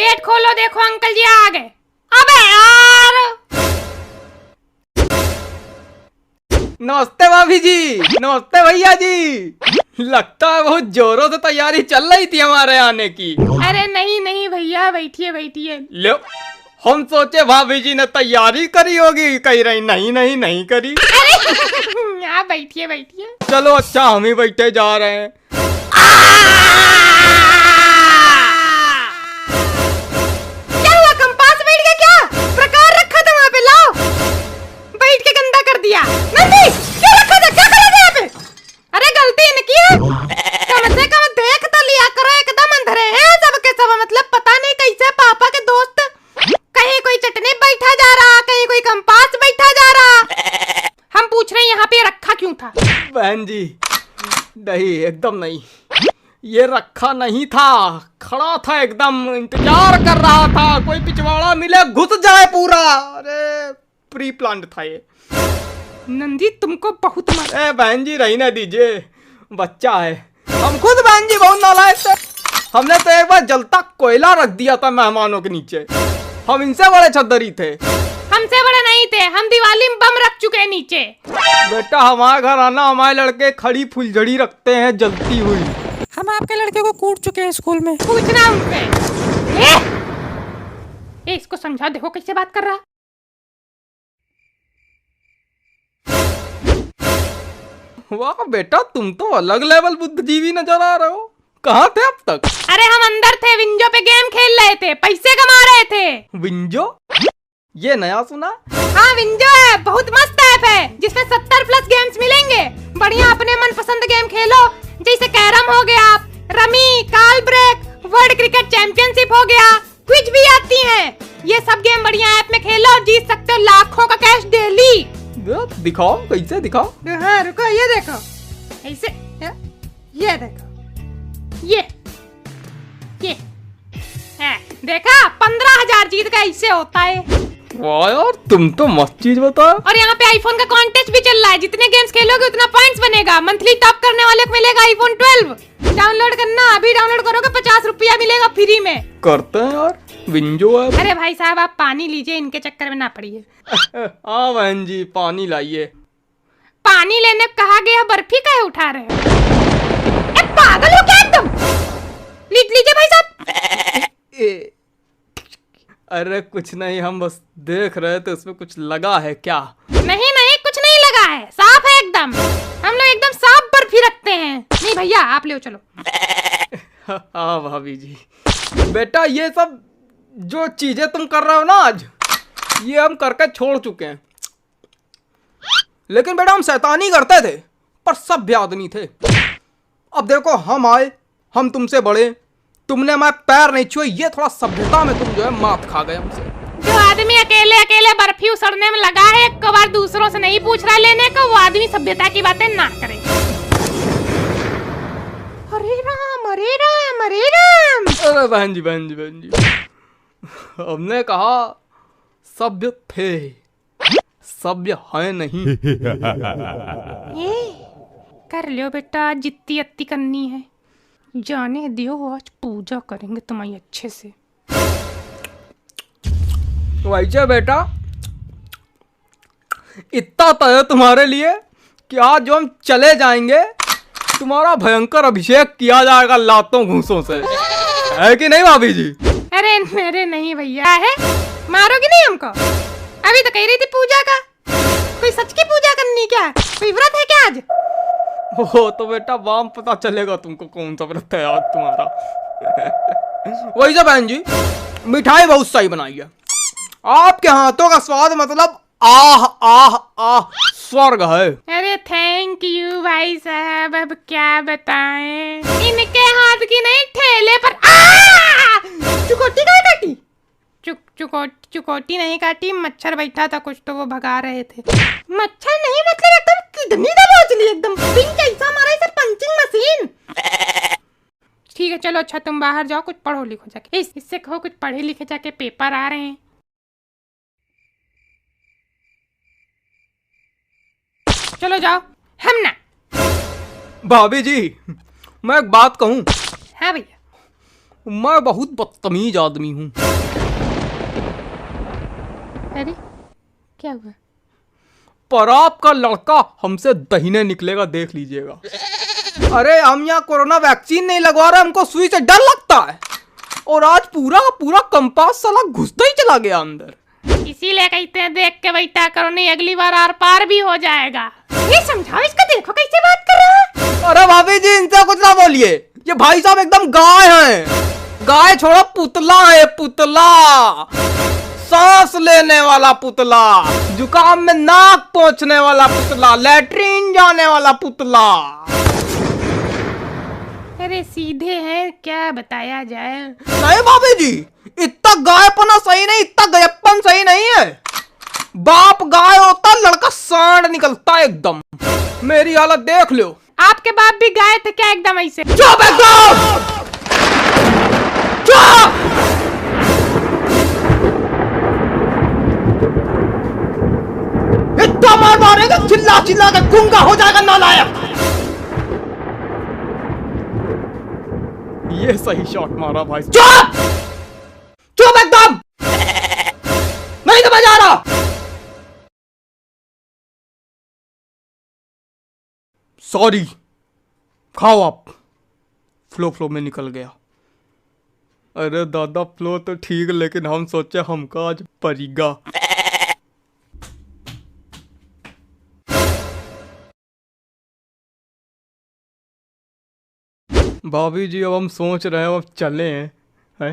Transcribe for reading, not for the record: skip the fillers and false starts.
Gate खोलो, देखो uncle जी आ गए। अबे यार। नमस्ते भाभी जी, नमस्ते भैया जी। लगता है बहुत जोरों से तैयारी चल रही थी हमारे आने की। अरे नहीं नहीं भैया, बैठिए बैठिए। लो, हम सोचे भाभी जी ने तैयारी करी होगी, कह रही नहीं नहीं नहीं करी। अरे आप बैठिए बैठिए। चलो अच्छा, हम ही बैठे जा रहे हैं। क्या हुआ, कंपास बैठ गया क्या? प्रकार रखा था वहाँ पे, लाओ। बैठ के गंदा कर दिया। नंदी क्या रखा था, क्या करा था यहाँ पे? अरे गलती इनकी है। कम से कम देख तो लिया करो, एकदम अंधेरे हैं सबके सब। मतलब पता नहीं कैसे पापा के दोस्त, कहीं कोई चटनी बैठा जा रहा, कहीं कोई कंपास बैठा जा रहा। हम पूछ रहे हैं यहाँ पे रखा क्यों था? बहन जी नहीं, एकदम नहीं, ये रखा नहीं था, खड़ा था एकदम, इंतजार कर रहा था कोई पिछवाड़ा मिले घुस जाए पूरा। अरे प्री प्लान था ये। नंदी तुमको बहुत ए बहन जी रहने दीजिए, बच्चा है। हम खुद बहन जी बहुत नालायक थे, हमने तो एक बार जलता कोयला रख दिया था मेहमानों के नीचे। हम इनसे बड़े छदरी थे। हमसे बड़े नहीं थे, हम दिवाली में बम रख चुके हैं नीचे। बेटा हमारे घर आना, हमारे लड़के खड़ी फुलझड़ी रखते हैं जलती हुई। हम आपके लड़के को कूट चुके हैं स्कूल में। पूछना उनसे। इसको समझाओ, देखो कैसे बात कर रहा। वाह बेटा, तुम तो अलग लेवल बुद्धिजीवी नजर आ रहे हो। कहाँ थे अब तक? अरे हम अंदर थे, विंजो पे गेम खेल रहे थे, पैसे कमा रहे थे। विंजो? ये नया सुना। हाँ विंजो है, बहुत मस्त ऐप है जिसमें 70+ गेम्स मिलेंगे। बढ़िया अपने मनपसंद गेम खेलो, जैसे कैरम हो गया, रमी, काल ब्रेक, वर्ल्ड क्रिकेट चैंपियनशिप हो गया, क्विज भी आती हैं। ये सब गेम बढ़िया ऐप में खेलो और जीत सकते हो लाखों का कैश डेली। दिखाओ, कैसे दिखाओ? हाँ रुको, ये देखो ऐसे, ये देखो, ये है, देखा 15,000 जीत का ऐसे होता है। वाह यार, तुम तो मस्त चीज बताओ। और यहाँ पे आईफोन का कॉन्टेस्ट भी चल रहा है, जितने गेम्स खेलोगे उतना पॉइंट्स बनेगा। मंथली टॉप करने वाले को मिलेगा आईफोन 12। डाउनलोड करना, अभी डाउनलोड करोगे 50 रुपया मिलेगा फ्री में। करते हैं यार विंजो है। अरे भाई साहब आप पानी लीजिए, इनके चक्कर में ना पड़िए। हाँ बहन जी, पानी लाइए। पानी लेने कहा गया, बर्फी काहे उठा रहे हो? पागल हो क्या तुम? लीजिए भाई साहब। अरे कुछ नहीं, हम बस देख रहे थे उसमें कुछ लगा है क्या। नहीं नहीं कुछ नहीं लगा है, साफ है एकदम। हम लोग एकदम साफ बर्फी रखते हैं। नहीं भैया आप ले चलो। हाँ भाभी जी। बेटा ये सब जो चीजें तुम कर रहे हो ना आज, ये हम करके छोड़ चुके हैं। लेकिन बेटा हम शैतानी करते थे, पर सभ्य आदमी थे। अब देखो हम आए, हम तुमसे बड़े, तुमने हमारे पैर नहीं छुए, ये थोड़ा सभ्यता में तुम जो है मात खा गए हमसे। जो आदमी अकेले अकेले बर्फी उसड़ने में लगा है, एक बार दूसरों से नहीं पूछ रहा लेने का, वो आदमी सभ्यता की बातें ना करे। अरे राम अरे राम अरे राम। अरे बहन जी बहन जी बहन जी, हमने कहा सभ्य थे, सभ्य है नहीं। ये कर लियो बेटा, जितनी अत्ती करनी है जाने दियो, आज पूजा करेंगे तुम्हारी अच्छे से। वैसे बेटा इतना तो है तुम्हारे लिए कि आज जो हम चले जाएंगे, तुम्हारा भयंकर अभिषेक किया जाएगा लातों घूसों से, है कि नहीं भाभी जी? अरे मेरे नहीं भैया, है मारोगी नहीं हमको? अभी तो कह रही थी पूजा का, कोई सच की पूजा करनी क्या? कोई व्रत है क्या आज? हो तो बेटा वाम पता चलेगा तुमको कौन सा व्रत है आज तुम्हारा। वही सब बहन जी, मिठाई बहुत सही बनाई है, आपके हाथों का स्वाद मतलब आह आह आह स्वर्ग है। अरे थैंक यू भाई साहब, अब क्या बताएं, इनके हाथ की नहीं ठेले पर। चुकोटी कहाँ काटी? चुकोटी नहीं काटी, मच्छर बैठा था कुछ तो वो भगा रहे थे। मच्छर नहीं, मतलब एकदम किडनी दबोच ली, एकदम पिंक ऐसा मारा इसे पंचिंग मशीन। ठीक है चलो, अच्छा तुम बाहर जाओ, कुछ पढ़ो लिखो जाके। इससे कहो कुछ पढ़े लिखे जाके, पेपर आ रहे हैं। चलो जाओ। हम ना भाभी जी मैं एक बात कहूँ। हाँ भैया। मैं बहुत बदतमीज आदमी हूँ। अरे क्या हुआ? पर आपका लड़का हमसे दहीने निकलेगा, देख लीजिएगा। अरे हम यहाँ कोरोना वैक्सीन नहीं लगवा रहे, हमको सुई से डर लगता है। और आज पूरा पूरा कंपास साला घुसता ही चला गया अंदर। इसीलिए कहते हैं देख के बैठा करो, नहीं अगली बार आर पार भी हो जाएगा। ये समझाओ इसको, देखो कैसे बात कर रहा है। अरे भाभी जी इनसे कुछ ना बोलिए, ये भाई साहब एकदम गाय हैं। गाय छोड़ो, पुतला है, पुतला। सांस लेने वाला पुतला, जुकाम में नाक पोंछने वाला पुतला, लैट्रीन जाने वाला पुतला। अरे सीधे हैं, क्या बताया जाए। नहीं भाभी जी, इतना गायपना सही नहीं, इतना गयप्पन सही नहीं है। बाप गाय होता, लड़का सांड निकलता एकदम। मेरी हालत देख लो। आपके बाप भी गाय थे क्या एकदम ऐसे? चुप एकदम, चुप। इतना मार मारेगा, चिल्ला चिल्ला कर गूंगा हो जाएगा नालायक। ये सही शॉट मारा भाई। चुप, चुप एकदम, नहीं तो मैं जा रहा। सॉरी, खाओ आप। फ्लो फ्लो में निकल गया। अरे दादा फ्लो तो ठीक, लेकिन हम सोचे हमका आज परीगा। भाभी जी अब हम सोच रहे हैं अब चले हैं, हैं?